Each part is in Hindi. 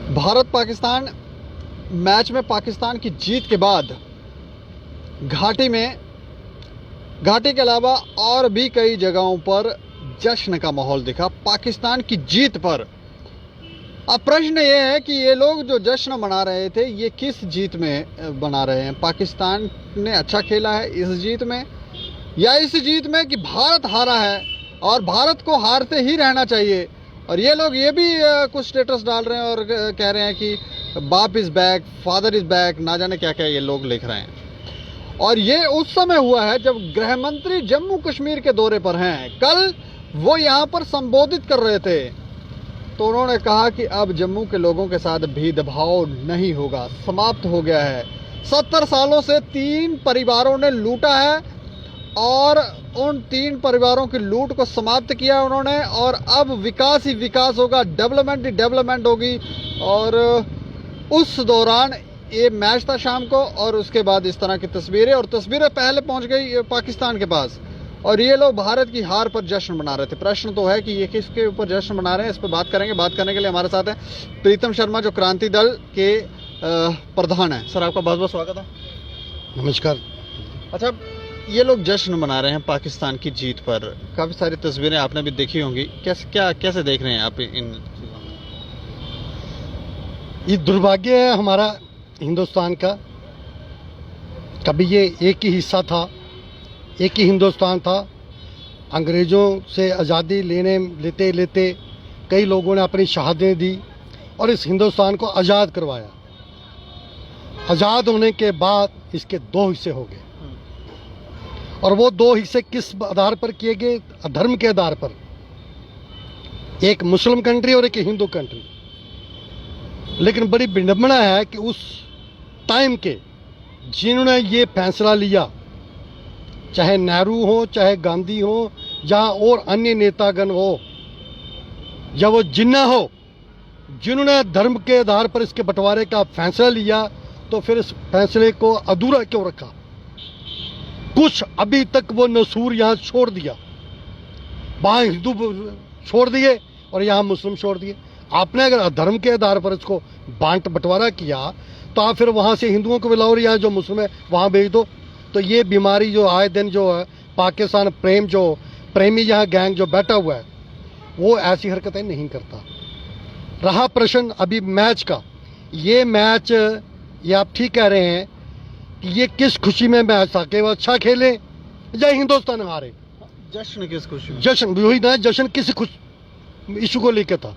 भारत पाकिस्तान मैच में पाकिस्तान की जीत के बाद घाटी के अलावा और भी कई जगहों पर जश्न का माहौल दिखा पाकिस्तान की जीत पर। अब प्रश्न ये है कि ये लोग जो जश्न मना रहे थे ये किस जीत में मना रहे हैं? पाकिस्तान ने अच्छा खेला है इस जीत में, या इस जीत में कि भारत हारा है और भारत को हारते ही रहना चाहिए? और ये लोग ये भी कुछ स्टेटस डाल रहे हैं और कह रहे हैं कि बाप is back, father is back, ना जाने क्या क्या ये लोग लिख रहे हैं। और ये उस समय हुआ है जब गृह मंत्री जम्मू कश्मीर के दौरे पर हैं। कल वो यहाँ पर संबोधित कर रहे थे तो उन्होंने कहा कि अब जम्मू के लोगों के साथ भेदभाव नहीं होगा, समाप्त हो गया है। 70 सालों से 3 परिवारों ने लूटा है और उन 3 परिवारों की लूट को समाप्त किया उन्होंने, और अब विकास ही विकास होगा, डेवलपमेंट ही डेवलपमेंट होगी। और उस दौरान ये मैच था शाम को, और उसके बाद इस तरह की तस्वीरें पहले पहुंच गई पाकिस्तान के पास, और ये लोग भारत की हार पर जश्न मना रहे थे। प्रश्न तो है कि ये किसके ऊपर जश्न मना रहे हैं, इस पर बात करेंगे। बात करने के लिए हमारे साथ है प्रीतम शर्मा, जो क्रांति दल के प्रधान हैं। सर, आपका बहुत बहुत स्वागत है। नमस्कार। अच्छा, ये लोग जश्न मना रहे हैं पाकिस्तान की जीत पर, काफ़ी सारी तस्वीरें आपने भी देखी होंगी, कैसे देख रहे हैं आप इन चीज़ों में? ये दुर्भाग्य है हमारा हिंदुस्तान का। कभी ये एक ही हिस्सा था, एक ही हिंदुस्तान था। अंग्रेज़ों से आज़ादी लेते लेते कई लोगों ने अपनी शहादतें दी और इस हिंदुस्तान को आज़ाद करवाया। आज़ाद होने के बाद इसके 2 हिस्से हो गए, और वो 2 हिस्से किस आधार पर किए गए? धर्म के आधार पर। एक मुस्लिम कंट्री और एक हिंदू कंट्री। लेकिन बड़ी विडंबना है कि उस टाइम के जिन्होंने ये फैसला लिया, चाहे नेहरू हो, चाहे गांधी हो, जहां और अन्य नेतागण हो, या वो जिन्ना हो, जिन्होंने धर्म के आधार पर इसके बंटवारे का फैसला लिया, तो फिर इस फैसले को अधूरा क्यों रखा? कुछ अभी तक वो नसूर यहाँ छोड़ दिया, वहाँ हिंदू छोड़ दिए और यहाँ मुस्लिम छोड़ दिए। आपने अगर धर्म के आधार पर इसको बांट बंटवारा किया तो आप फिर वहाँ से हिंदुओं को बुलाओ और यहाँ जो मुस्लिम है वहाँ भेज दो। तो ये बीमारी जो आए दिन जो है, पाकिस्तान प्रेमी यहाँ गैंग जो बैठा हुआ है, वो ऐसी हरकतें नहीं करता। रहा प्रश्न अभी मैच का, ये मैच ये आप ठीक कह रहे हैं कि ये किस खुशी में मैच था कि वो अच्छा खेले या हिंदुस्तान हारे? जश्न किस खुशी में? जश्न वही ना, जश्न किस इशू को लेकर था।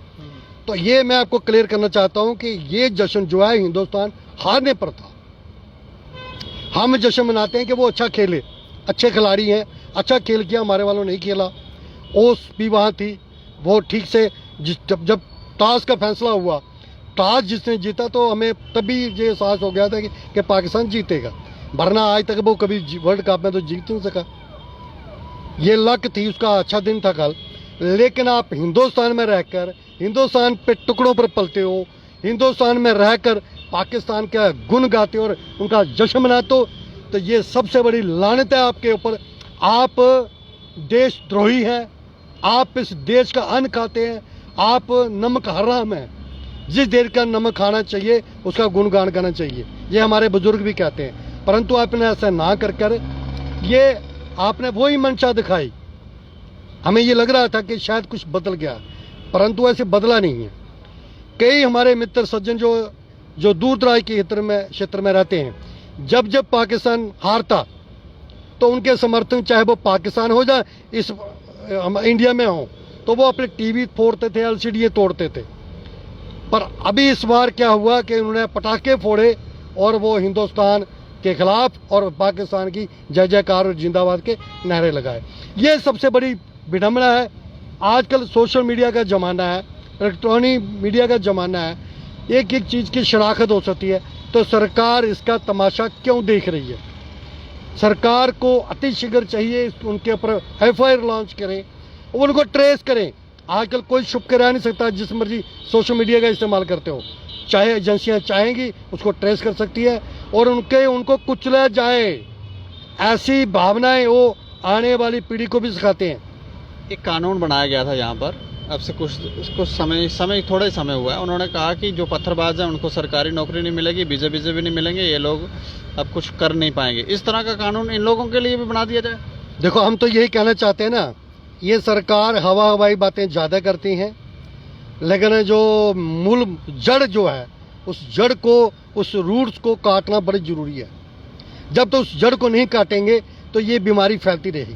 तो ये मैं आपको क्लियर करना चाहता हूं कि ये जश्न जो है हिंदुस्तान हारने पर था। हम जश्न मनाते हैं कि वो अच्छा खेले, अच्छे खिलाड़ी हैं, अच्छा खेल किया, हमारे वालों नहीं खेला। ओस भी वहाँ थी, वो ठीक से जब टॉस का फैसला हुआ, टॉस जिसने जीता तो हमें तभी ये एहसास हो गया था कि पाकिस्तान जीतेगा, वरना आज तक वो कभी वर्ल्ड कप में तो जीत नहीं सका। ये लक थी उसका, अच्छा दिन था कल। लेकिन आप हिंदुस्तान में रहकर हिंदुस्तान पे टुकड़ों पर पलते हो, हिंदुस्तान में रहकर पाकिस्तान का गुण गाते हो और उनका जश्न मनाते हो, तो ये सबसे बड़ी लानत है आपके ऊपर। आप देशद्रोही हैं, आप इस देश का अन्न खाते हैं, आप नमक हराम हैं। जिस देश का नमक खाना चाहिए उसका गुणगान करना चाहिए, ये हमारे बुजुर्ग भी कहते हैं। परंतु आपने ऐसा ना कर ये आपने वही मंशा दिखाई। हमें ये लग रहा था कि शायद कुछ बदल गया, परंतु ऐसे बदला नहीं है। कई हमारे मित्र सज्जन जो दूर दराज के क्षेत्र में रहते हैं, जब पाकिस्तान हारता तो उनके समर्थन, चाहे वो पाकिस्तान हो या इस इंडिया में हो, तो वो अपने टीवी फोड़ते थे, LCD तोड़ते थे। पर अभी इस बार क्या हुआ कि उन्होंने पटाखे फोड़े और वो हिंदुस्तान के खिलाफ और पाकिस्तान की जय जयकार और जिंदाबाद के नारे लगाए। ये सबसे बड़ी विडंबना है। आजकल सोशल मीडिया का ज़माना है, इलेक्ट्रॉनिक मीडिया का ज़माना है, एक एक चीज़ की शनाख्त हो सकती है। तो सरकार इसका तमाशा क्यों देख रही है? सरकार को अतिशीघ्र चाहिए उनके ऊपर FIR लॉन्च करें, उनको ट्रेस करें। आजकल कोई छुप के रह नहीं सकता, जिस मर्जी सोशल मीडिया का इस्तेमाल करते हो। चाहे एजेंसियां चाहेंगी उसको ट्रेस कर सकती है और उनको कुचला जाए, ऐसी भावनाएं वो आने वाली पीढ़ी को भी सिखाते हैं। एक कानून बनाया गया था यहाँ पर अब से कुछ समय थोड़ा ही समय हुआ है, उन्होंने कहा कि जो पत्थरबाज हैं उनको सरकारी नौकरी नहीं मिलेगी, वीज़े भी नहीं मिलेंगे, ये लोग अब कुछ कर नहीं पाएंगे। इस तरह का कानून इन लोगों के लिए भी बना दिया जाए। देखो, हम तो यही कहना चाहते हैं ना, ये सरकार हवाई बातें ज़्यादा करती हैं, लेकिन जो मूल जड़ जो है, उस जड़ को, उस रूट्स को काटना बड़ी ज़रूरी है। जब तो उस जड़ को नहीं काटेंगे तो ये बीमारी फैलती रहेगी।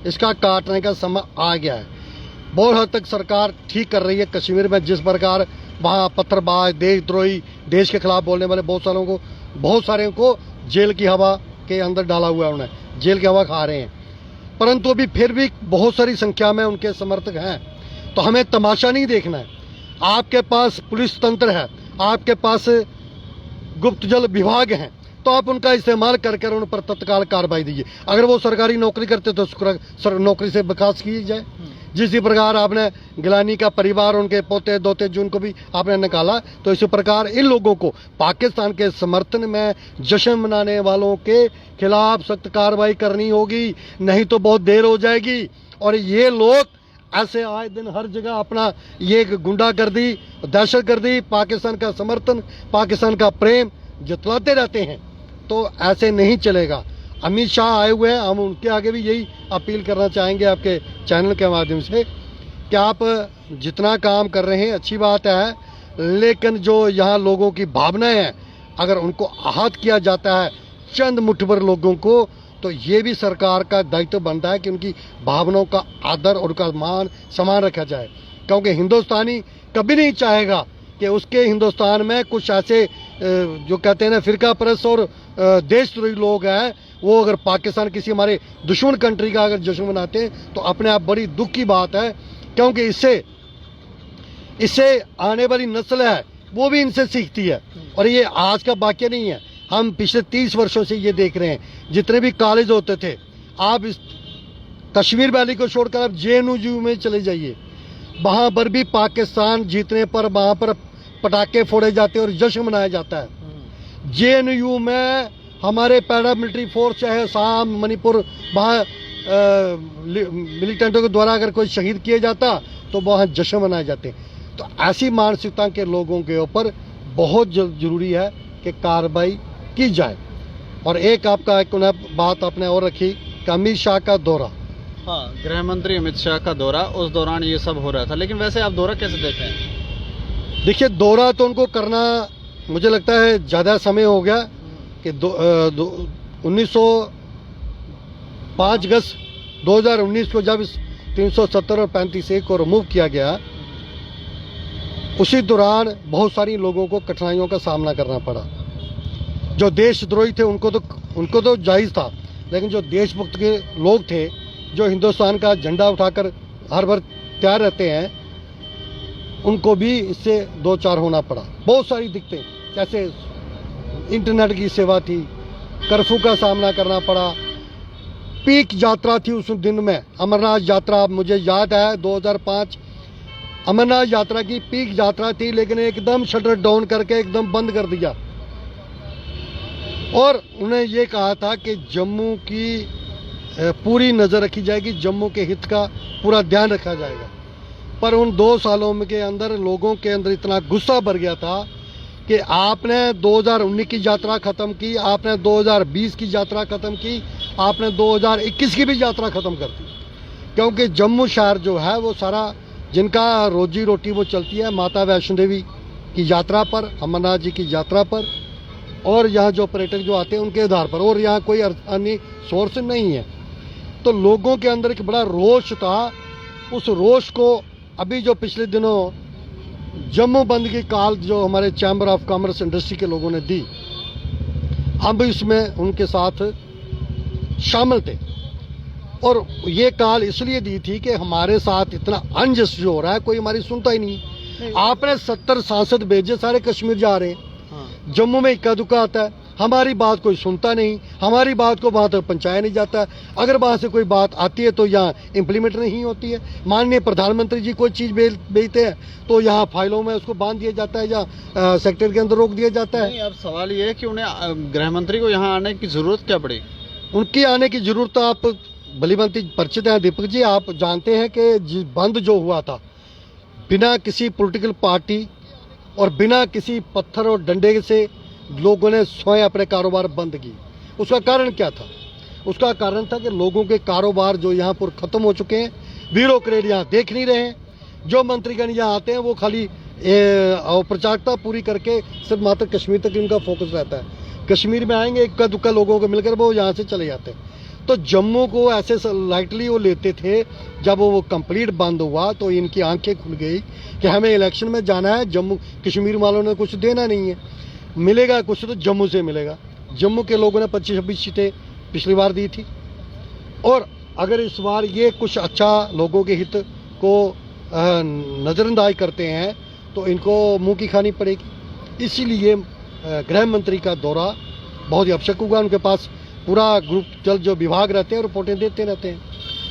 इसका काटने का समय आ गया है। बहुत हद तक सरकार ठीक कर रही है। कश्मीर में जिस प्रकार वहाँ पत्थरबाज, देशद्रोही, देश के खिलाफ बोलने वाले बहुत सारे को जेल की हवा के अंदर डाला हुआ है, उन्हें जेल की हवा खा रहे हैं। परंतु अभी फिर भी बहुत सारी संख्या में उनके समर्थक हैं। तो हमें तमाशा नहीं देखना है। आपके पास पुलिस तंत्र है, आपके पास गुप्तजल विभाग हैं, तो आप उनका इस्तेमाल करके उन पर तत्काल कार्रवाई दीजिए। अगर वो सरकारी नौकरी करते तो नौकरी से बर्खास्त की जाए। जिस प्रकार आपने गिलानी का परिवार, उनके पोते दोते जिनको भी आपने निकाला, तो इसी प्रकार इन लोगों को पाकिस्तान के समर्थन में जश्न मनाने वालों के खिलाफ सख्त कार्रवाई करनी होगी, नहीं तो बहुत देर हो जाएगी। और ये लोग ऐसे आए दिन हर जगह अपना ये गुंडागर्दी, दहशतगर्दी, पाकिस्तान का समर्थन, पाकिस्तान का प्रेम जतलाते रहते हैं। तो ऐसे नहीं चलेगा। अमित शाह आए हुए हैं, हम उनके आगे भी यही अपील करना चाहेंगे आपके चैनल के माध्यम से कि आप जितना काम कर रहे हैं अच्छी बात है, लेकिन जो यहाँ लोगों की भावनाएं हैं, अगर उनको आहत किया जाता है चंद मुठभर लोगों को, तो ये भी सरकार का दायित्व बनता है कि उनकी भावनाओं का आदर और उनका मान सम्मान रखा जाए। क्योंकि हिंदुस्तानी कभी नहीं चाहेगा कि उसके हिंदुस्तान में कुछ ऐसे जो कहते हैं ना फिरका परस्त और देशद्रोही लोग हैं, वो अगर पाकिस्तान किसी हमारे दुश्मन कंट्री का अगर जश्न मनाते हैं तो अपने आप बड़ी दुख की बात है। क्योंकि इससे आने वाली नस्ल है वो भी इनसे सीखती है। और ये आज का वाक्य नहीं है, हम पिछले 30 वर्षों से ये देख रहे हैं। जितने भी कॉलेज होते थे, आप इस कश्मीर वैली को छोड़कर आप JNU में चले जाइए, वहाँ पर भी पाकिस्तान जीतने पर वहाँ पर पटाखे फोड़े जाते हैं और जश्न मनाया जाता है। JNU में हमारे पैरामिलिट्री फोर्स, चाहे असम, मणिपुर, वहाँ मिलिटेंटों के द्वारा अगर कोई शहीद किया जाता तो वहाँ जश्न मनाए जाते हैं। तो ऐसी मानसिकता के लोगों के ऊपर बहुत जरूरी है कि कार्रवाई की जाए। और एक आपका एक बात आपने और रखी कि अमित शाह का दौरा, हाँ, गृह मंत्री अमित शाह का दौरा, उस दौरान ये सब हो रहा था। लेकिन वैसे आप दौरा कैसे देखते हैं? देखिए, दौरा तो उनको करना मुझे लगता है ज़्यादा समय हो गया कि 5 अगस्त 2019 को जब 370 और 35A को रिमूव किया गया, उसी दौरान बहुत सारी लोगों को कठिनाइयों का सामना करना पड़ा। जो देशद्रोही थे उनको तो जायज़ था, लेकिन जो देशभक्त के लोग थे, जो हिंदुस्तान का झंडा उठाकर हर बार तैयार रहते हैं, उनको भी इससे दो चार होना पड़ा। बहुत सारी दिक्कतें, जैसे इंटरनेट की सेवा थी, कर्फ्यू का सामना करना पड़ा, पीक यात्रा थी उस दिन में, अमरनाथ यात्रा, मुझे याद है 2005 अमरनाथ यात्रा की पीक यात्रा थी, लेकिन एकदम शटर डाउन करके एकदम बंद कर दिया। और उन्हें ये कहा था कि जम्मू की पूरी नज़र रखी जाएगी, जम्मू के हित का पूरा ध्यान रखा जाएगा। पर उन 2 सालों के अंदर लोगों के अंदर इतना गुस्सा भर गया था कि आपने 2019 की यात्रा ख़त्म की, आपने 2020 की यात्रा ख़त्म की, आपने 2021 की भी यात्रा ख़त्म कर दी। क्योंकि जम्मू शहर जो है वो सारा, जिनका रोजी रोटी वो चलती है माता वैष्णो देवी की यात्रा पर, अमरनाथ जी की यात्रा पर, और यहाँ जो पर्यटक जो आते हैं उनके आधार पर, और यहाँ कोई अन्य सोर्स नहीं है। तो लोगों के अंदर एक बड़ा रोष था। उस रोष को अभी जो पिछले दिनों जम्मू बंद की कॉल जो हमारे चैम्बर ऑफ कॉमर्स इंडस्ट्री के लोगों ने दी, हम भी उसमें उनके साथ शामिल थे। और ये कॉल इसलिए दी थी कि हमारे साथ इतना अनजस्ट जो हो रहा है, कोई हमारी सुनता ही नहीं। आपने 70 सांसद भेजे, सारे कश्मीर जा रहे हैं, हाँ। जम्मू में इक्का दुक्का आता है, हमारी बात कोई सुनता नहीं, हमारी बात को वहाँ तक पहुँचाया नहीं जाता। अगर वहाँ से कोई बात आती है तो यहाँ इम्प्लीमेंट नहीं होती है। माननीय प्रधानमंत्री जी कोई चीज़ भेजते हैं तो यहाँ फाइलों में उसको बांध दिया जाता है या सेक्टर के अंदर रोक दिया जाता है। अब सवाल ये है कि उन्हें गृह मंत्री को यहाँ आने की ज़रूरत क्या पड़ी? उनकी आने की ज़रूरत तो आप भलीभांति परिचित हैं दीपक जी, आप जानते हैं कि बंद जो हुआ था, बिना किसी पॉलिटिकल पार्टी और बिना किसी पत्थर और डंडे से लोगों ने स्वयं अपने कारोबार बंद की। उसका कारण क्या था? उसका कारण था कि लोगों के कारोबार जो यहाँ पर ख़त्म हो चुके हैं, ब्यूरोक्रेट यहाँ देख नहीं रहे हैं। जो मंत्रीगण यहाँ आते हैं वो खाली औपचारिकता पूरी करके सिर्फ मात्र कश्मीर तक इनका फोकस रहता है। कश्मीर में आएंगे, इक्का दुक्का लोगों को मिलकर वो यहाँ से चले जाते हैं। तो जम्मू को ऐसे लाइटली वो लेते थे। जब वो कंप्लीट बंद हुआ तो इनकी आंखें खुल गई कि हमें इलेक्शन में जाना है, जम्मू कश्मीर वालों ने कुछ देना नहीं है, मिलेगा कुछ तो जम्मू से मिलेगा। जम्मू के लोगों ने 25-26 सीटें पिछली बार दी थी, और अगर इस बार ये कुछ अच्छा लोगों के हित को नज़रअंदाज करते हैं तो इनको मुंह की खानी पड़ेगी। इसीलिए गृह मंत्री का दौरा बहुत ही आवश्यक होगा। उनके पास पूरा ग्रुप जल जो विभाग रहते हैं रिपोर्टें देते रहते हैं,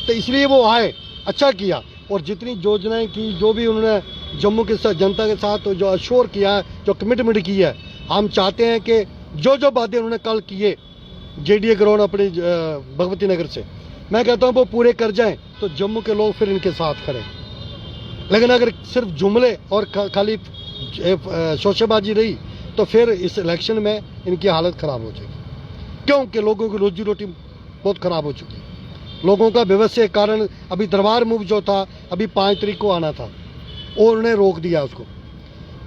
तो इसलिए वो आए, अच्छा किया। और जितनी योजनाएं की, जो भी उन्होंने जम्मू के साथ जनता के साथ जो अश्योर किया है, जो कमिटमेंट की है, हम चाहते हैं कि जो जो बातें उन्होंने कल किए JDA ग्राउंड अपने भगवती नगर से, मैं कहता हूँ वो पूरे कर जाएं तो जम्मू के लोग फिर इनके साथ खड़े। लेकिन अगर सिर्फ जुमले और खाली शोशेबाजी रही तो फिर इस इलेक्शन में इनकी हालत ख़राब हो जाएगी, क्योंकि लोगों की रोजी रोटी बहुत ख़राब हो चुकी है। लोगों का व्यवस्था के कारण अभी दरबार मूव जो था अभी 5 तारीख को आना था और उन्होंने रोक दिया उसको।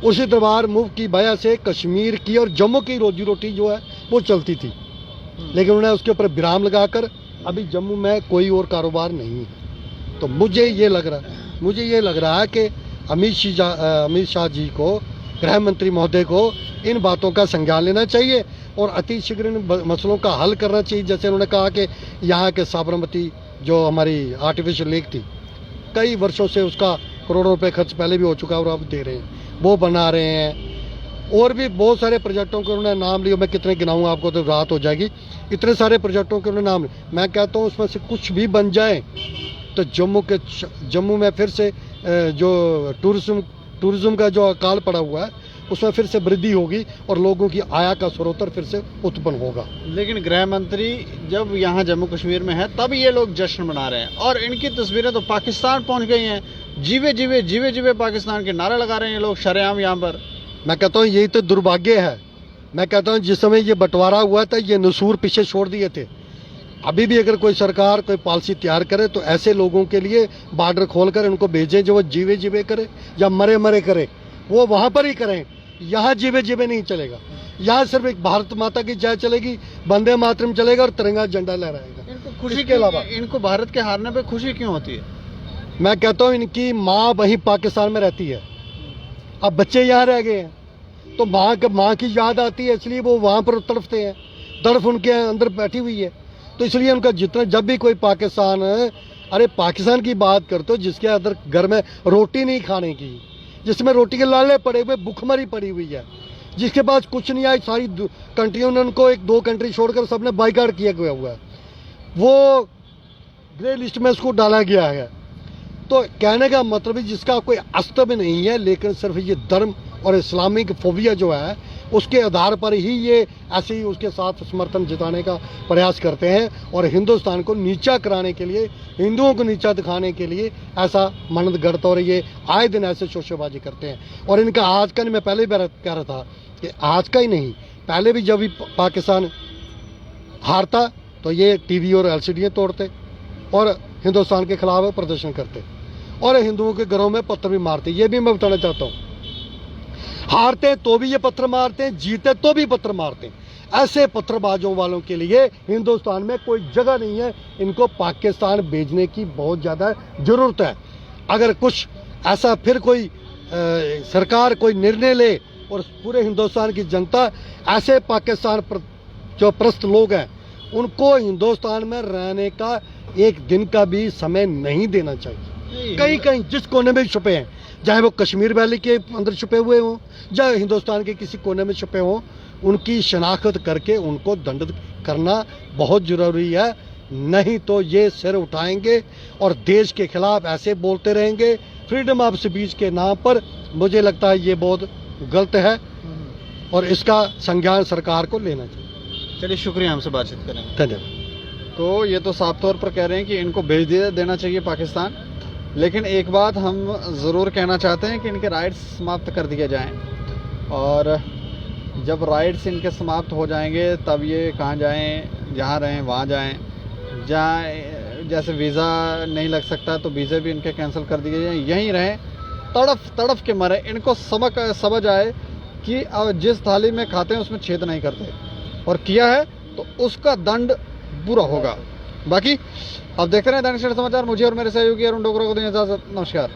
उसी दरबार मूव की वजह से कश्मीर की और जम्मू की रोजी रोटी जो है वो चलती थी, लेकिन उन्होंने उसके ऊपर विराम लगाकर अभी जम्मू में कोई और कारोबार नहीं है। तो मुझे ये लग रहा है कि अमित शाह जी को, गृह मंत्री महोदय को इन बातों का संज्ञान लेना चाहिए और अति शीघ्र इन मसलों का हल करना चाहिए। जैसे उन्होंने कहा कि यहाँ के साबरमती जो हमारी आर्टिफिशियल लेक थी, कई वर्षों से उसका करोड़ों रुपए खर्च पहले भी हो चुका है और अब दे रहे हैं, वो बना रहे हैं। और भी बहुत सारे प्रोजेक्टों के उन्होंने नाम लिए, मैं कितने गिनाऊँ आपको तो रात हो जाएगी। इतने सारे प्रोजेक्टों के उन्होंने नाम लिए। मैं कहता हूँ उसमें से कुछ भी बन जाए तो जम्मू में फिर से जो टूरिज्म का जो अकाल पड़ा हुआ है उसमें फिर से वृद्धि होगी और लोगों की आय का स्रोत फिर से उत्पन्न होगा। लेकिन गृह मंत्री जब यहाँ जम्मू कश्मीर में है तब ये लोग जश्न मना रहे हैं, और इनकी तस्वीरें तो पाकिस्तान पहुँच गई हैं। जीवे जीवे पाकिस्तान के नारे लगा रहे हैं ये लोग शरेआम यहाँ पर। मैं कहता हूँ यही तो दुर्भाग्य है। मैं कहता हूँ जिस समय ये बंटवारा हुआ था ये नसूर पीछे छोड़ दिए थे। अभी भी अगर कोई सरकार कोई पॉलिसी तैयार करे तो ऐसे लोगों के लिए बॉर्डर खोलकर उनको भेजें जो वो जीवे करे या मरे करे, वो वहाँ पर ही करें। यहाँ जीवे नहीं चलेगा। यहाँ सिर्फ एक भारत माता की जय चलेगी, वंदे मातरम चलेगा और तिरंगा झंडा लहराएगा। इनको खुशी के अलावा इनको भारत के हारने पे खुशी क्यों होती है? मैं कहता हूँ इनकी माँ वहीं पाकिस्तान में रहती है, अब बच्चे यहाँ रह गए हैं तो माँ की याद आती है, इसलिए वो वहाँ पर तड़फते हैं। तड़फ उनके अंदर बैठी हुई है, तो इसलिए उनका जितना जब भी कोई पाकिस्तान की बात करते हो जिसके अंदर घर में रोटी नहीं खाने की, जिसमें रोटी के लाले पड़े हुए, भूखमरी पड़ी हुई है, जिसके पास कुछ नहीं आई, सारी कंट्रियों ने उनको 1-2 कंट्री छोड़कर सबने बाइकाट किया गया हुआ है, वो ग्रे लिस्ट में उसको डाला गया है। तो कहने का मतलब है जिसका कोई अस्तित्व नहीं है, लेकिन सिर्फ ये धर्म और इस्लामिक फोबिया जो है उसके आधार पर ही ये ऐसे ही उसके साथ समर्थन जताने का प्रयास करते हैं और हिंदुस्तान को नीचा कराने के लिए, हिंदुओं को नीचा दिखाने के लिए ऐसा मनत गढ़ते और ये आए दिन ऐसे शोशेबाजी करते हैं। और इनका आज का नहीं, मैं पहले भी कह रहा था कि आज का ही नहीं, पहले भी जब भी पाकिस्तान हारता तो ये TV और LCD तोड़ते और हिंदुस्तान के खिलाफ प्रदर्शन करते और हिंदुओं के घरों में पत्थर भी मारते। ये भी मैं बताना चाहता हूँ, हारते तो भी ये पत्थर मारते हैं, जीते तो भी पत्थर मारते हैं। ऐसे पत्थरबाजों वालों के लिए हिंदुस्तान में कोई जगह नहीं है। इनको पाकिस्तान भेजने की बहुत ज़्यादा ज़रूरत है। अगर कुछ ऐसा फिर कोई सरकार कोई निर्णय ले और पूरे हिंदुस्तान की जनता ऐसे पाकिस्तान जो प्रस्त लोग हैं उनको हिंदुस्तान में रहने का एक दिन का भी समय नहीं देना चाहिए। कहीं जिस कोने में छुपे हैं, चाहे वो कश्मीर वैली के अंदर छुपे हुए हों, चाहे हिंदुस्तान के किसी कोने में छुपे हों, उनकी शनाख्त करके उनको दंडित करना बहुत ज़रूरी है। नहीं तो ये सिर उठाएंगे और देश के खिलाफ ऐसे बोलते रहेंगे फ्रीडम ऑफ स्पीच के नाम पर। मुझे लगता है ये बहुत गलत है और इसका संज्ञान सरकार को लेना चाहिए। चलिए, शुक्रिया हमसे बातचीत करें। धन्यवाद। तो ये तो साफ तौर पर कह रहे हैं कि इनको भेज देना चाहिए पाकिस्तान, लेकिन एक बात हम ज़रूर कहना चाहते हैं कि इनके राइट्स समाप्त कर दिए जाएं, और जब राइट्स इनके समाप्त हो जाएंगे तब ये कहाँ जाएं, जहाँ रहें वहाँ जाएं। जहाँ जैसे वीज़ा नहीं लग सकता तो वीज़े भी इनके कैंसिल कर दिए जाएं, यहीं रहें, तड़फ तड़फ के मरे। इनको समझ आए कि जिस थाली में खाते हैं उसमें छेद नहीं करते, और किया है तो उसका दंड बुरा होगा। बाकी अब देखते रहे दैनिक सवेरा समाचार। मुझे और मेरे सहयोगी अरुण डोगरा को दें इजाज़त। नमस्कार।